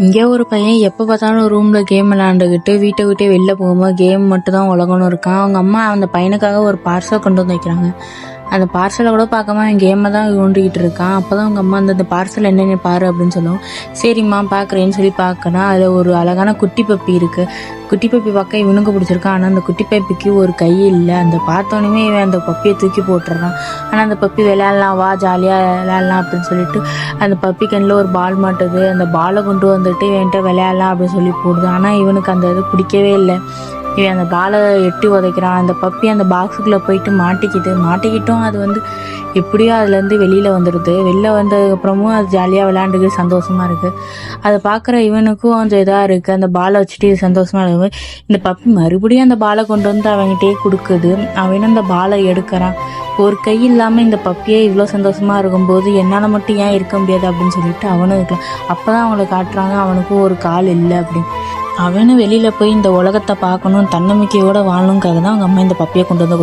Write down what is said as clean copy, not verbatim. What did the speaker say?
இங்கே ஒரு பையன் எப்போ பார்த்தாலும் ரூமில் கேம் விளாண்டுக்கிட்டு வீட்டை விட்டே வெளில போகும்போது கேம் மட்டும் தான் உலகம்னு இருக்கான். அவங்க அம்மா அந்த பையனுக்காக ஒரு பார்சல் கொண்டு வந்து வைக்கிறாங்க. அந்த பார்சலை கூட பார்க்காம அவன் கேமை தான் ஊண்டிக்கிட்டு இருக்கான். அப்போ தான் அவங்க அம்மா அந்த பார்சல் என்னென்ன பாரு அப்படின்னு சொல்லுவோம். சரிம்மா பார்க்குறேன்னு சொல்லி பார்க்கனா அதில் ஒரு அழகான குட்டி பப்பி இருக்குது. குட்டி பப்பி பார்க்க இவனுக்கு பிடிச்சிருக்கான். ஆனால் அந்த குட்டி பப்பிக்கு ஒரு கை இல்லை. அந்த பார்த்தோன்னே இவன் அந்த பப்பியை தூக்கி போட்டுறான். ஆனால் அந்த பப்பி விளையாடலாம், வா ஜாலியாக விளையாடலாம் அப்படின்னு சொல்லிட்டு அந்த பப்பி கண்ணில் ஒரு பால் மாட்டுது. அந்த பாலை கொண்டு வந்துட்டு இவன்கிட்ட விளையாடலாம் அப்படின்னு சொல்லி போடுது. ஆனால் இவனுக்கு அந்த இது பிடிக்கவே இல்லை. இவன் அந்த பாலை எட்டி உதைக்கிறான். அந்த பப்பி அந்த பாக்ஸுக்குள்ளே போயிட்டு மாட்டிக்கிட்டும் அது எப்படியோ அதுலேருந்து வெளியில் வந்துடுது. வெளில வந்ததுக்கப்புறமும் அது ஜாலியாக விளையாண்டுக்கு சந்தோஷமாக இருக்குது. அதை பார்க்குற இவனுக்கும் கொஞ்சம் இதாக இருக்குது. அந்த பாலை வச்சுட்டு சந்தோஷமாக இருக்குது. இந்த பப்பி மறுபடியும் அந்த பாலை கொண்டு வந்து அவன்கிட்டயே கொடுக்குது. அவனும் அந்த பாலை எடுக்கிறான். ஒரு கை இல்லாமல் இந்த பப்பியே இவ்வளோ சந்தோஷமாக இருக்கும்போது என்னால் மட்டும் ஏன் இருக்க முடியாது அப்படின்னு சொல்லிட்டு அவனும் இருக்கலாம். அப்போ தான் அவங்கள காட்டுறாங்க அவனுக்கும் ஒரு கால் இல்லை அப்படின்னு. அவனும் வெளியில் போய் இந்த உலகத்தை பார்க்கணும், தன்னம்பிக்கையோடு வாழணுங்காக தான் அவங்க அம்மா இந்த பப்பியை கொண்டு வந்து